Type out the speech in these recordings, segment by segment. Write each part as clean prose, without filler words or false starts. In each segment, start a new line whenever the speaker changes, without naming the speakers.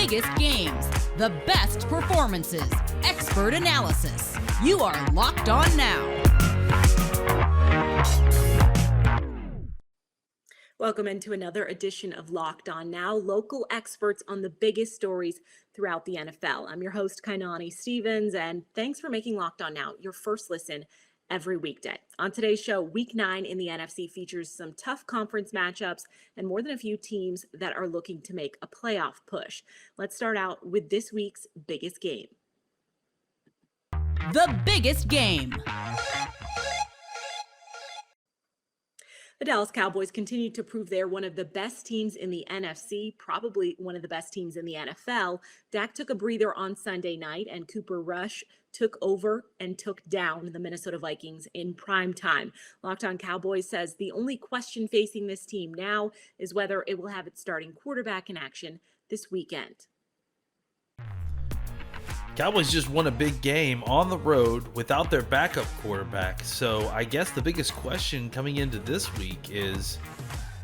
biggest games, the best performances, expert analysis. You are Locked On Now.
Welcome into another edition of Locked On Now, local experts on the biggest stories throughout the NFL. I'm your host, Kainani Stevens, and thanks for making Locked On Now your first listen every weekday. On today's show, Week 9 in the NFC features some tough conference matchups and more than a few teams that are looking to make a playoff push. Let's start out with this week's biggest game.
The biggest game.
The Dallas Cowboys continue to prove they're one of the best teams in the NFC, probably one of the best teams in the NFL. Dak took a breather on Sunday night, and Cooper Rush took over and took down the Minnesota Vikings in prime time. Locked On Cowboys says the only question facing this team now is whether it will have its starting quarterback in action this weekend.
Cowboys just won a big game on the road without their backup quarterback. So I guess the biggest question coming into this week is,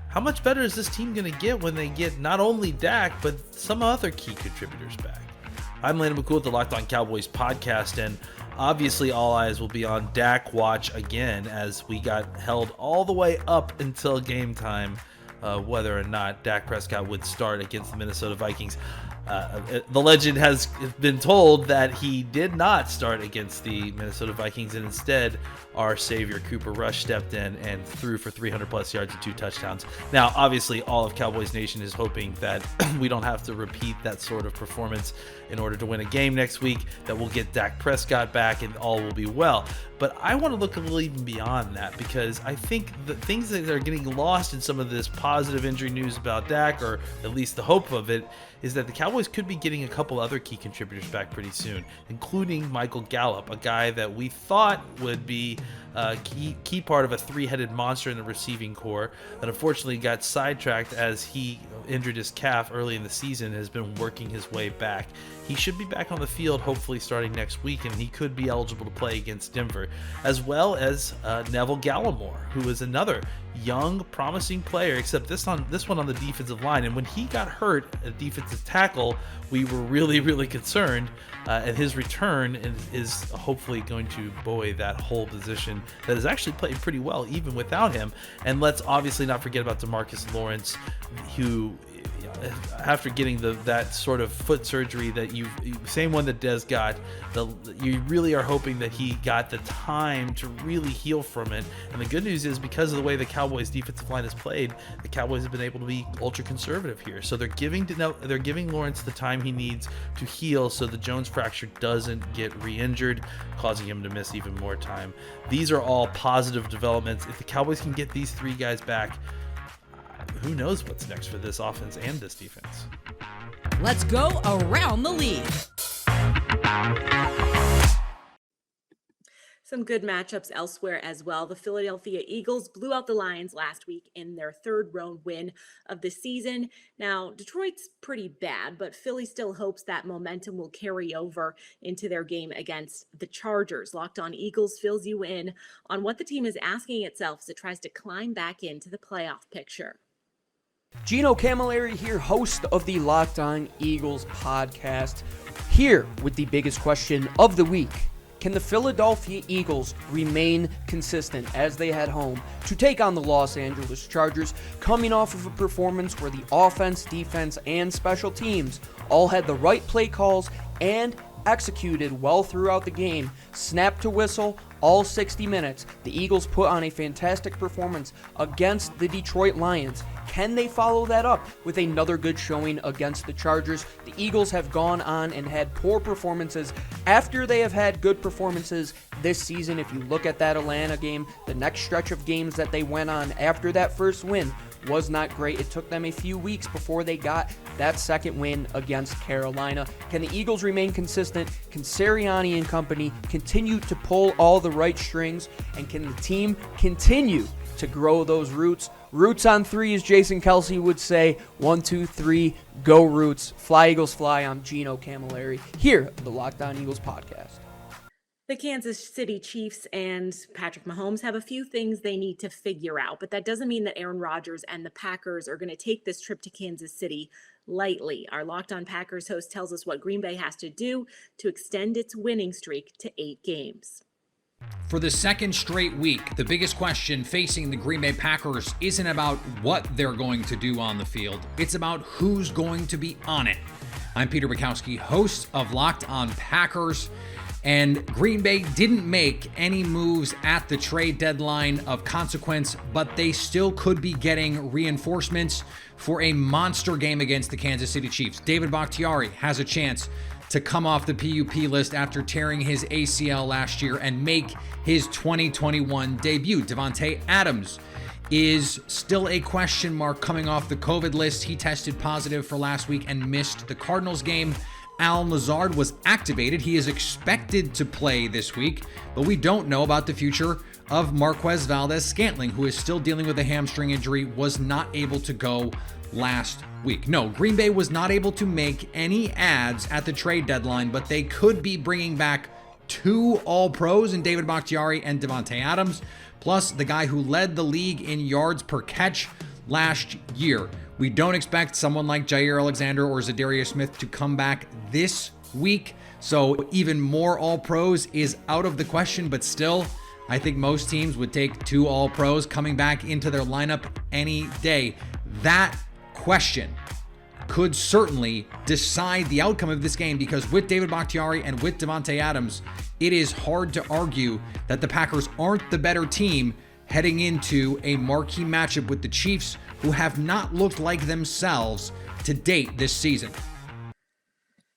how much better is this team going to get when they get not only Dak, but some other key contributors back? I'm Landon McCool with the Locked On Cowboys podcast, and obviously all eyes will be on Dak watch again as we got held all the way up until game time, whether or not Dak Prescott would start against the Minnesota Vikings. The legend has been told that he did not start against the Minnesota Vikings, and instead our savior Cooper Rush stepped in and threw for 300 plus yards and 2 touchdowns. Now, obviously, all of Cowboys Nation is hoping that we don't have to repeat that sort of performance in order to win a game next week, that we'll get Dak Prescott back and all will be well. But I want to look a little even beyond that, because I think the things that are getting lost in some of this positive injury news about Dak, or at least the hope of it, is that the Cowboys could be getting a couple other key contributors back pretty soon, including Michael Gallup, a guy that we thought would be a key part of a three-headed monster in the receiving core that unfortunately got sidetracked as he injured his calf early in the season, has been working his way back. He should be back on the field hopefully starting next week, and he could be eligible to play against Denver, as well as Neville Gallimore, who is another young, promising player, except this one on the defensive line. And when he got hurt at defensive tackle, we were really concerned, and his return is hopefully going to buoy that whole position that has actually played pretty well even without him. And let's obviously not forget about DeMarcus Lawrence, who, after getting that sort of foot surgery that same one that Dez got, you really are hoping that he got the time to really heal from it. And the good news is, because of the way the Cowboys defensive line has played, the Cowboys have been able to be ultra conservative here. So they're giving Lawrence the time he needs to heal so the Jones fracture doesn't get re-injured, causing him to miss even more time. These are all positive developments. If the Cowboys can get these 3 guys back, who knows what's next for this offense and this defense.
Let's go around the league.
Some good matchups elsewhere as well. The Philadelphia Eagles blew out the Lions last week in their 3rd road win of the season. Now, Detroit's pretty bad, but Philly still hopes that momentum will carry over into their game against the Chargers. Locked On Eagles fills you in on what the team is asking itself as it tries to climb back into the playoff picture.
Gino Camilleri here, host of the Locked On Eagles podcast, here with the biggest question of the week. Can the Philadelphia Eagles remain consistent as they head home to take on the Los Angeles Chargers, coming off of a performance where the offense, defense, and special teams all had the right play calls and executed well throughout the game? Snap to whistle, all 60 minutes, the Eagles put on a fantastic performance against the Detroit Lions. Can they follow that up with another good showing against the Chargers? The Eagles have gone on and had poor performances after they have had good performances this season. If you look at that Atlanta game, the next stretch of games that they went on after that first win was not great. It took them a few weeks before they got that second win against Carolina. Can the Eagles remain consistent? Can Sirianni and company continue to pull all the right strings? And can the team continue to grow those roots? Roots on 3, as Jason Kelsey would say. 1, 2, 3, go Roots. Fly Eagles fly. I'm Gino Camilleri here at the Locked On Eagles podcast.
The Kansas City Chiefs and Patrick Mahomes have a few things they need to figure out, but that doesn't mean that Aaron Rodgers and the Packers are going to take this trip to Kansas City lightly. Our Locked On Packers host tells us what Green Bay has to do to extend its winning streak to 8 games.
For the second straight week, the biggest question facing the Green Bay Packers isn't about what they're going to do on the field. It's about who's going to be on it. I'm Peter Bukowski, host of Locked On Packers. And Green Bay didn't make any moves at the trade deadline of consequence, but they still could be getting reinforcements for a monster game against the Kansas City Chiefs. David Bakhtiari has a chance to come off the PUP list after tearing his ACL last year and make his 2021 debut. Davante Adams is still a question mark coming off the COVID list. He tested positive for last week and missed the Cardinals game. Allen Lazard was activated. He is expected to play this week, but we don't know about the future of Marquez Valdes-Scantling, who is still dealing with a hamstring injury, was not able to go last week. No, Green Bay was not able to make any adds at the trade deadline, but they could be bringing back 2 All-Pros in David Bakhtiari and Davante Adams, plus the guy who led the league in yards per catch last year. We don't expect someone like Jair Alexander or Zadarius Smith to come back this week, so even more All-Pros is out of the question, but still, I think most teams would take 2 All-Pros coming back into their lineup any day. That question could certainly decide the outcome of this game, because with David Bakhtiari and with Davante Adams, it is hard to argue that the Packers aren't the better team heading into a marquee matchup with the Chiefs, who have not looked like themselves to date this season.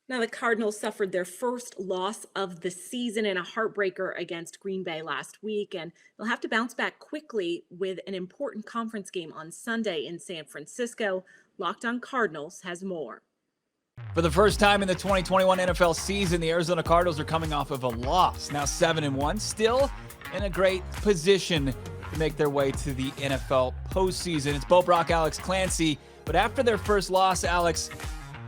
Now, the Cardinals suffered their first loss of the season in a heartbreaker against Green Bay last week, and they'll have to bounce back quickly with an important conference game on Sunday in San Francisco. Locked On Cardinals has more.
For the first time in the 2021 NFL season, the Arizona Cardinals are coming off of a loss. Now 7-1, still in a great position to make their way to the NFL postseason. It's Bo Brock, Alex Clancy. But after their first loss, Alex,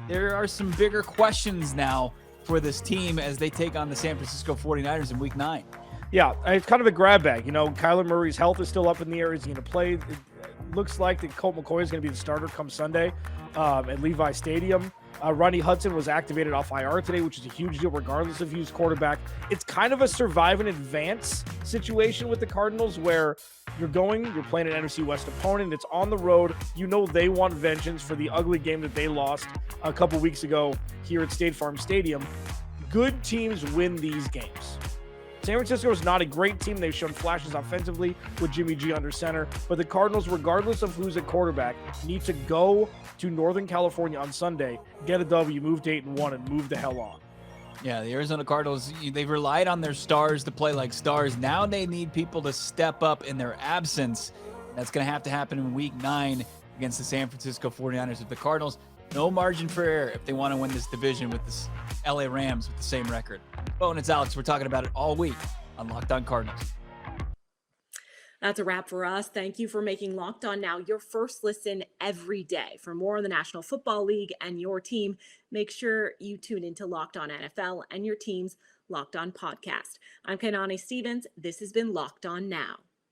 there are some bigger questions now for this team as they take on the San Francisco 49ers in Week 9.
Yeah, it's kind of a grab bag. You know, Kyler Murray's health is still up in the air. Is he going to play? It looks like that Colt McCoy is going to be the starter come Sunday at Levi Stadium. Ronnie Hudson was activated off IR today, which is a huge deal regardless of who's quarterback. It's kind of a survive and advance situation with the Cardinals where you're playing an NFC West opponent. It's on the road. You know they want vengeance for the ugly game that they lost a couple weeks ago here at State Farm Stadium. Good teams win these games. San Francisco is not a great team. They've shown flashes offensively with Jimmy G under center, but the Cardinals, regardless of who's at quarterback, need to go to Northern California on Sunday, get a W, move to 8-1, and move the hell on.
Yeah, the Arizona Cardinals, they've relied on their stars to play like stars. Now they need people to step up in their absence. That's going to have to happen in Week 9 against the San Francisco 49ers. With the Cardinals, no margin for error if they want to win this division with the LA Rams with the same record. Bo and it's Alex. We're talking about it all week on Locked On Cardinals.
That's a wrap for us. Thank you for making Locked On Now your first listen every day. For more on the National Football League and your team, make sure you tune into Locked On NFL and your team's Locked On podcast. I'm Kainani Stevens. This has been Locked On Now.